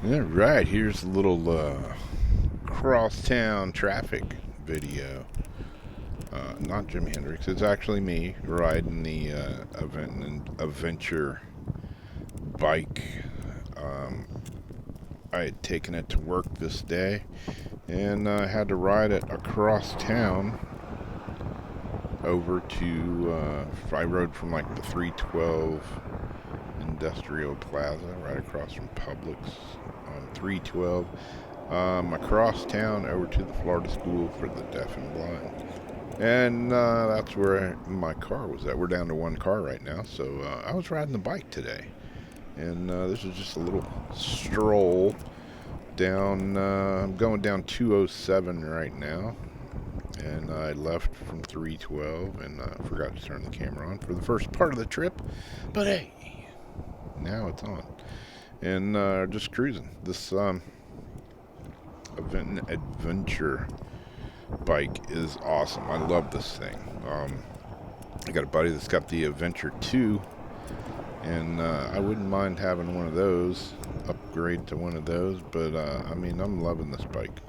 All right, here's a little Crosstown Traffic video. Not Jimi Hendrix. It's actually me riding the Aventon Aventure bike. I had taken it to work this day, and I had to ride it across town over to. I rode from like the 312 Industrial Plaza, right across from Publix on 312. Across town over to the Florida School for the Deaf and Blind. And that's where my car was at. We're down to one car right now, so I was riding the bike today. And this is just a little stroll down, I'm going down 207 right now. And I left from 312 and forgot to turn the camera on for the first part of the trip. But hey, now it's on. And just cruising. This Aventon Adventure bike is awesome. I love this thing. I got a buddy that's got the Adventure 2, and I wouldn't mind having one of those, upgrade to one of those, but I mean, I'm loving this bike.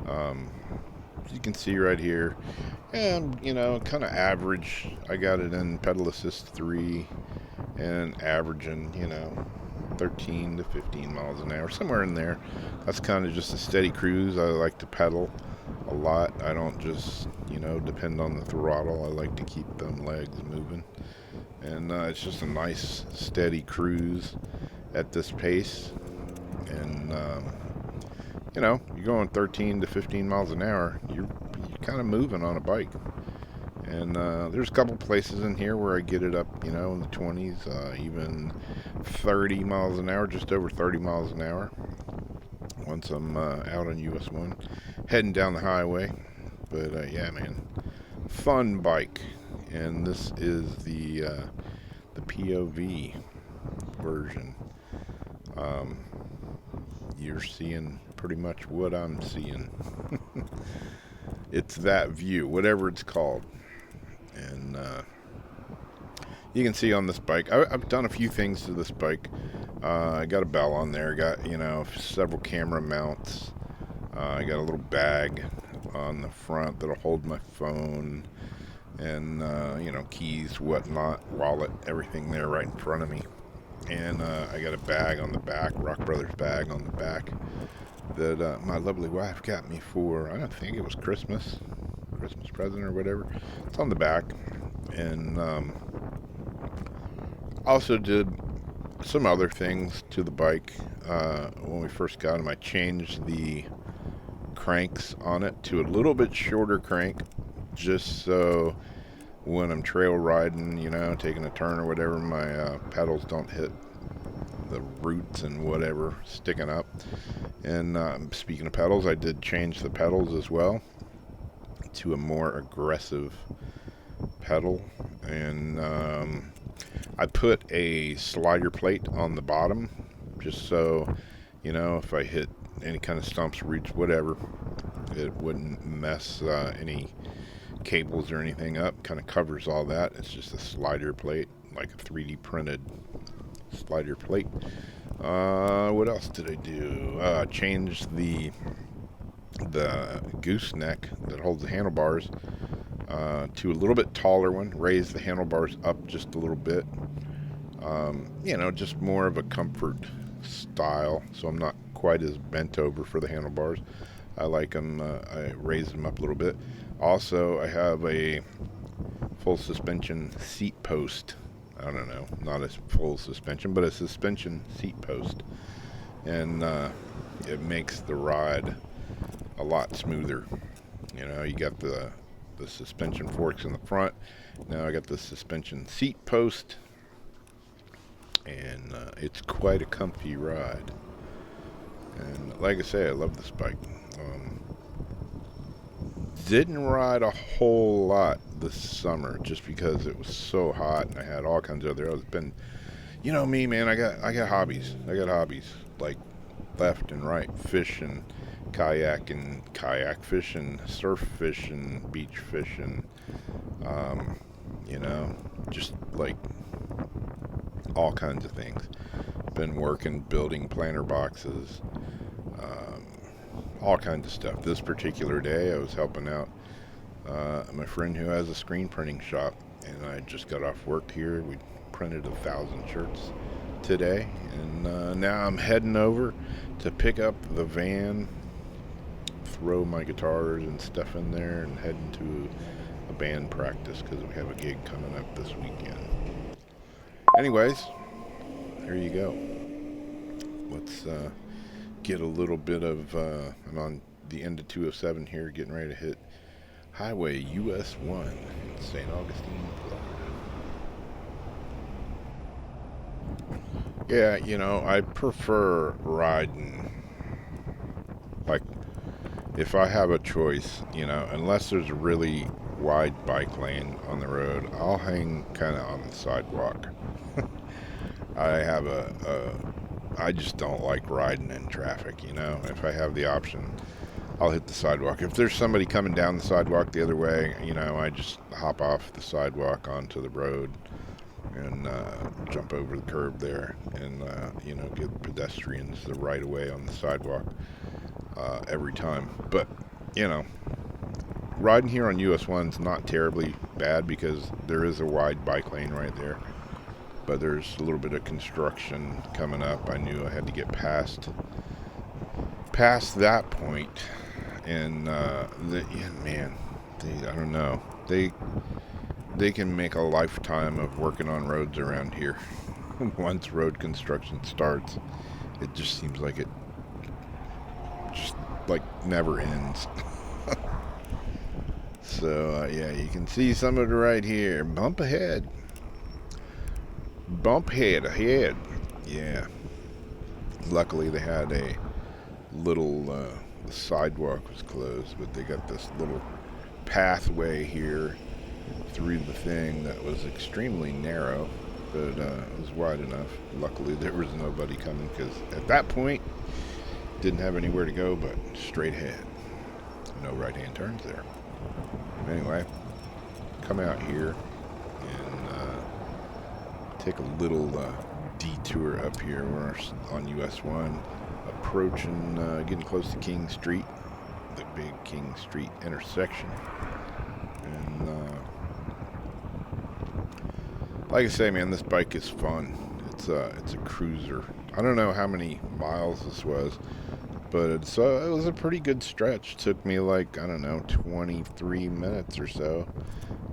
As you can see right here, and kind of average. I got it in pedal assist 3 and averaging 13 to 15 miles an hour, somewhere in there. That's kind of just a steady cruise. I like to pedal a lot. I don't just depend on the throttle. I like to keep them legs moving, and it's just a nice steady cruise at this pace. And you're going 13 to 15 miles an hour, you're kind of moving on a bike. And there's a couple places in here where I get it up, in the 20s, even 30 miles an hour, just over 30 miles an hour, once I'm out on US 1, heading down the highway. But yeah, man, fun bike. And this is the POV version. You're seeing pretty much what I'm seeing. It's that view, whatever it's called. And you can see on this bike, I've done a few things to this bike. I got a bell on there, got several camera mounts. I got a little bag on the front that'll hold my phone, and keys, whatnot, wallet, everything there right in front of me. And I got a bag on the back, Rock Brothers bag on the back, that my lovely wife got me for, I don't think it was Christmas present or whatever. It's on the back. And also did some other things to the bike. When we first got them, I changed the cranks on it to a little bit shorter crank, just so when I'm trail riding, taking a turn or whatever, my pedals don't hit the roots and whatever sticking up. And speaking of pedals, I did change the pedals as well to a more aggressive pedal. And I put a slider plate on the bottom, just so if I hit any kind of stumps, roots, whatever, it wouldn't mess any cables or anything up. Kind of covers all that. It's just a slider plate, like a 3D printed slider plate. What else did I do? Changed the gooseneck that holds the handlebars to a little bit taller one. Raised the handlebars up just a little bit. Just more of a comfort style, so I'm not quite as bent over for the handlebars. I like them. I raised them up a little bit. Also, I have a full suspension seat post. I don't know, not a full suspension, but a suspension seat post. And it makes the ride a lot smoother. You got the suspension forks in the front. Now I got the suspension seat post. And it's quite a comfy ride. And like I say, I love this bike. Didn't ride a whole lot this summer just because it was so hot, and I had all kinds of other. I've been, me, man. I got hobbies. I got hobbies like left and right, fishing, kayak fishing, surf fishing, beach fishing. Just like all kinds of things. Been working, building planter boxes, all kinds of stuff. This particular day, I was helping out my friend who has a screen printing shop, and I just got off work here. We printed 1,000 shirts today, and now I'm heading over to pick up the van, throw my guitars and stuff in there, and head into a band practice because we have a gig coming up this weekend. Anyways, there you go. Let's get a little bit of, I'm on the end of 207 here, getting ready to hit Highway US 1 in St. Augustine, Florida. Yeah, you know, I prefer riding, like, if I have a choice, you know, unless there's a really wide bike lane on the road, I'll hang kind of on the sidewalk. I just don't like riding in traffic, you know. If I have the option, I'll hit the sidewalk. If there's somebody coming down the sidewalk the other way, you know, I just hop off the sidewalk onto the road and jump over the curb there and, you know, give pedestrians the right of way on the sidewalk every time. But, you know, riding here on US 1's not terribly bad because there is a wide bike lane right there. But there's a little bit of construction coming up. I knew I had to get past that point, and I don't know. They can make a lifetime of working on roads around here. Once road construction starts, it just seems like it just like never ends. So yeah, you can see some of it right here. Bump ahead. Bump head ahead. Yeah. Luckily they had a little, the sidewalk was closed, but they got this little pathway here through the thing that was extremely narrow, but it was wide enough. Luckily there was nobody coming because at that point, didn't have anywhere to go but straight ahead. No right-hand turns there. Anyway, come out here and take a little detour up here. We're on US 1, approaching, getting close to King Street, the big King Street intersection. And like I say, man, this bike is fun. It's a cruiser. I don't know how many miles this was, but it was a pretty good stretch. Took me like, I don't know, 23 minutes or so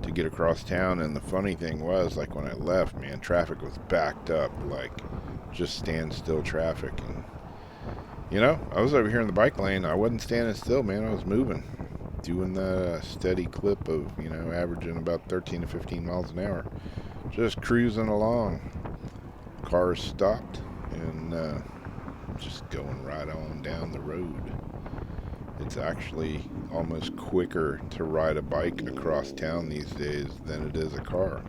to get across town. And the funny thing was, like, when I left, man, traffic was backed up, like just standstill traffic. And you know, I was over here in the bike lane. I wasn't standing still, man. I was moving, doing the steady clip of, you know, averaging about 13 to 15 miles an hour, just cruising along. Cars stopped, and just going right on down the road. It's actually almost quicker to ride a bike across town these days than it is a car.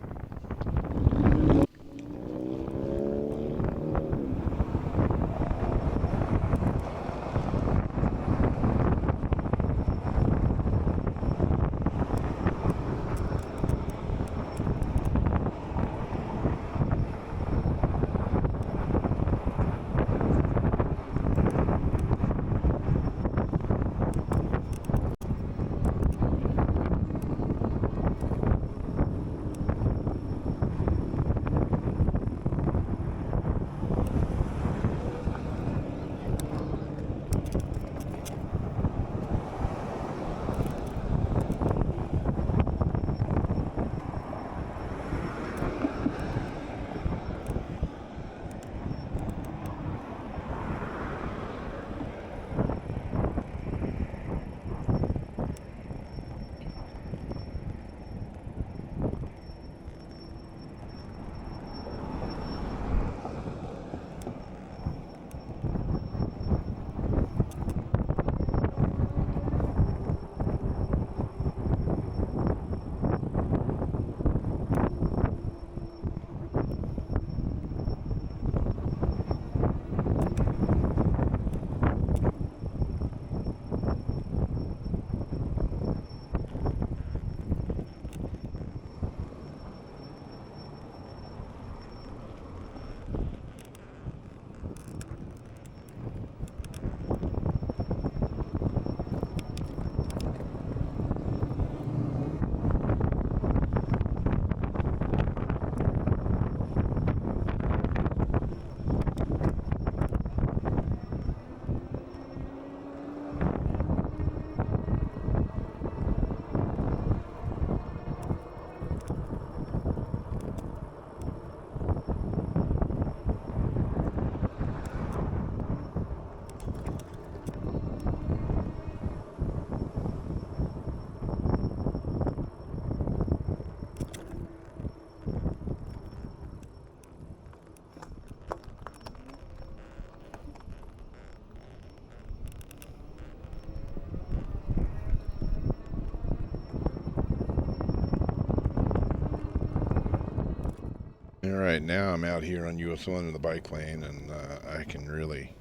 Alright, now I'm out here on US 1 in the bike lane, and I can really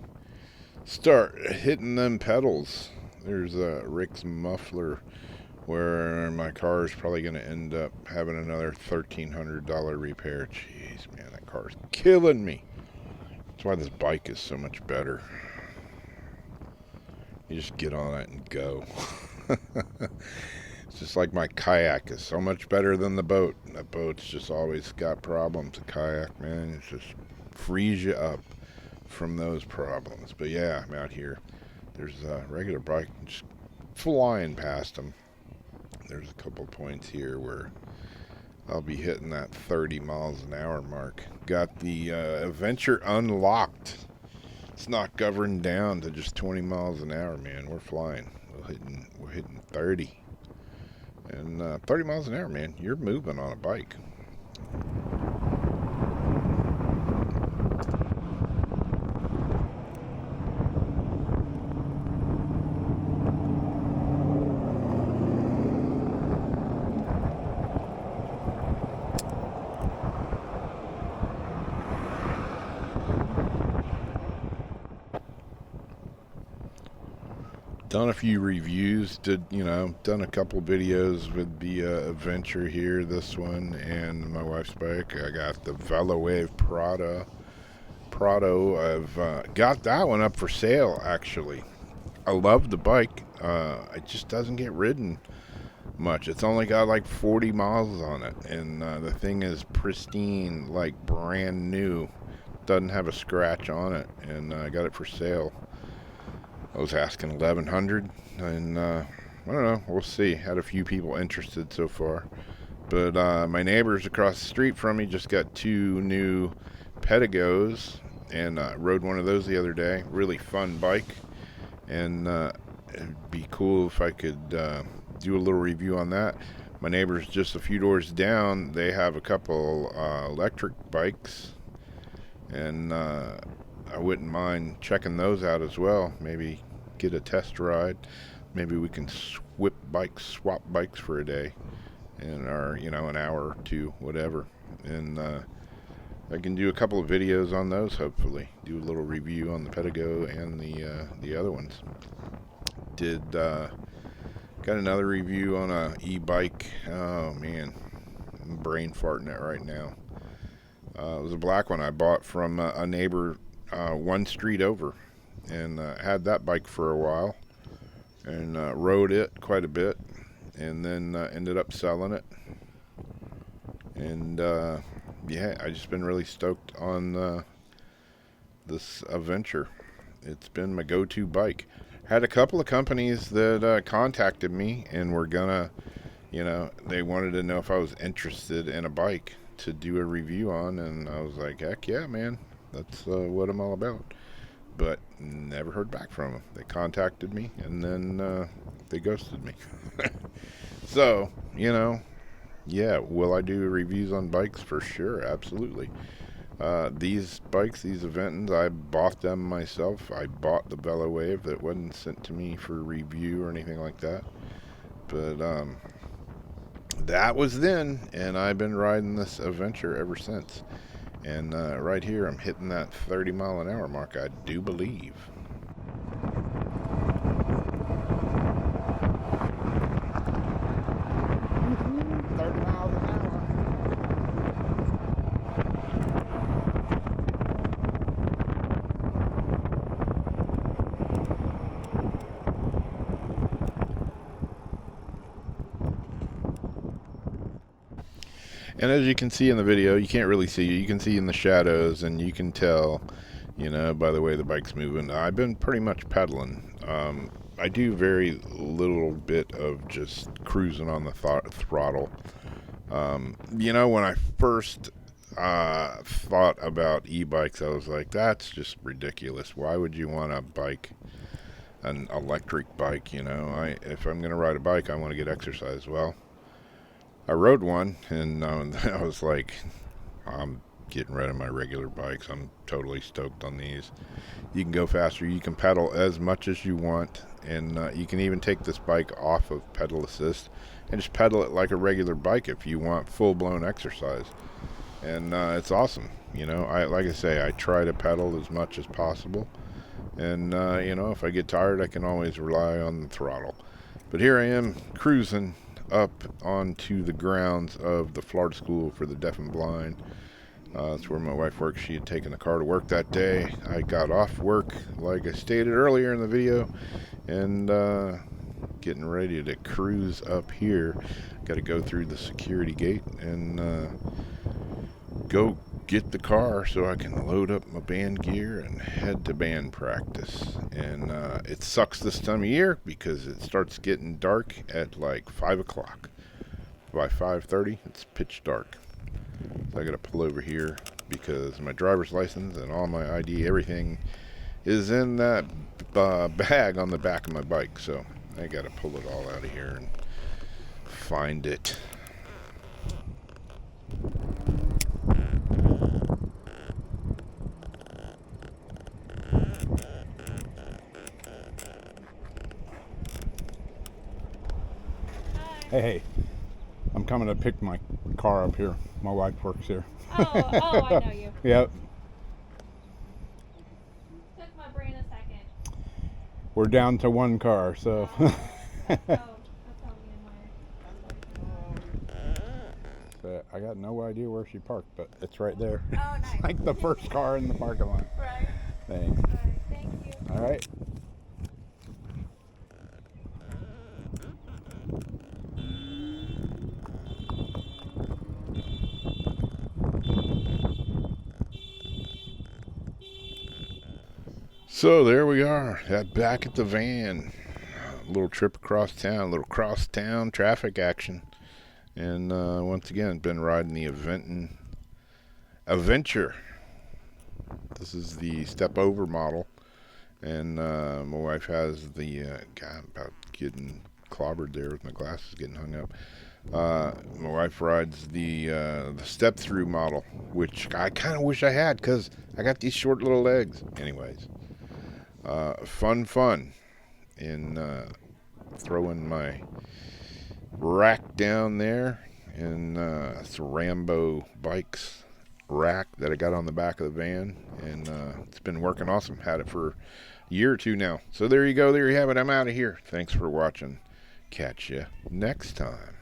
start hitting them pedals. There's Rick's muffler, where my car is probably going to end up having another $1,300 repair. Jeez, man, that car's killing me. That's why this bike is so much better. You just get on it and go. It's just like my kayak is so much better than the boat. That boat's just always got problems. The kayak, man, it just frees you up from those problems. But yeah, I'm out here. There's a regular bike just flying past them. There's a couple points here where I'll be hitting that 30 miles an hour mark. Got the Adventure unlocked. It's not governed down to just 20 miles an hour, man. We're flying. We're hitting 30. And 30 miles an hour, man, you're moving on a bike. Done a few reviews, done a couple videos with the Adventure here, this one, and my wife's bike. I got the VeloWave Prado. I've got that one up for sale, actually. I love the bike. It just doesn't get ridden much. It's only got like 40 miles on it, and the thing is pristine, like brand new. Doesn't have a scratch on it, and I got it for sale. I was asking $1,100, and I don't know, we'll see. Had a few people interested so far, but my neighbors across the street from me just got 2 new Pedagos, and rode one of those the other day. Really fun bike, and it'd be cool if I could do a little review on that. My neighbors just a few doors down, they have a couple electric bikes, and I wouldn't mind checking those out as well. Maybe get a test ride. Maybe we can swap bikes for a day, or an hour or two, whatever. And I can do a couple of videos on those. Hopefully, do a little review on the Pedago and the other ones. Got another review on a e-bike. Oh man, I'm brain farting it right now. It was a black one I bought from a neighbor. One street over, and had that bike for a while, and rode it quite a bit, and then ended up selling it. And yeah, I just been really stoked on this Adventure. It's been my go-to bike. Had a couple of companies that contacted me and were gonna, they wanted to know if I was interested in a bike to do a review on, and I was like, heck yeah, man. That's what I'm all about. But never heard back from them. They contacted me, and then they ghosted me. So, yeah, will I do reviews on bikes? For sure, absolutely. These bikes, these Aventons, I bought them myself. I bought the VeloWave that wasn't sent to me for review or anything like that. But that was then, and I've been riding this Adventure ever since. And right here, I'm hitting that 30 mile an hour mark, I do believe. And as you can see in the video, you can't really see. You can see in the shadows, and you can tell, by the way the bike's moving. I've been pretty much pedaling. I do very little bit of just cruising on the throttle. When I first thought about e-bikes, I was like, that's just ridiculous. Why would you want a bike, an electric bike? If I'm going to ride a bike, I want to get exercise. Well, I rode one, and I was like, I'm getting rid of my regular bikes. I'm totally stoked on these. You can go faster. You can pedal as much as you want, and you can even take this bike off of pedal assist and just pedal it like a regular bike if you want full-blown exercise. and it's awesome. You know, like I say, I try to pedal as much as possible, and you know, if I get tired, I can always rely on the throttle. But here I am cruising up onto the grounds of the Florida School for the Deaf and Blind. That's where my wife works. She had taken the car to work that day. I got off work, like I stated earlier in the video, and getting ready to cruise up here. Got to go through the security gate and go get the car so I can load up my band gear and head to band practice. And it sucks this time of year because it starts getting dark at like 5 o'clock. By 5:30, it's pitch dark. So I gotta pull over here because my driver's license and all my ID, everything is in that bag on the back of my bike. So I gotta pull it all out of here and find it. Hey, I'm coming to pick my car up here. My wife works here. Oh, I know you. Yep. Took my brain a second. We're down to one car, so. That's how me and But I got no idea where she parked, but it's right there. my. Oh, nice. Like the first car in the parking lot. Right. Thanks. All right. Thank you. All right. So there we are, back at the van. A little trip across town, a little crosstown traffic action. And once again, been riding the Aventon Aventure. This is the step over model. And my wife has the, God, about getting clobbered there with my glasses getting hung up. My wife rides the step through model, which I kind of wish I had because I got these short little legs. Anyways. Fun in throwing my rack down there in it's a Rambo bikes rack that I got on the back of the van, and it's been working awesome. Had it for a year or two now. So there you go, there you have it. I'm out of here. Thanks for watching. Catch you next time.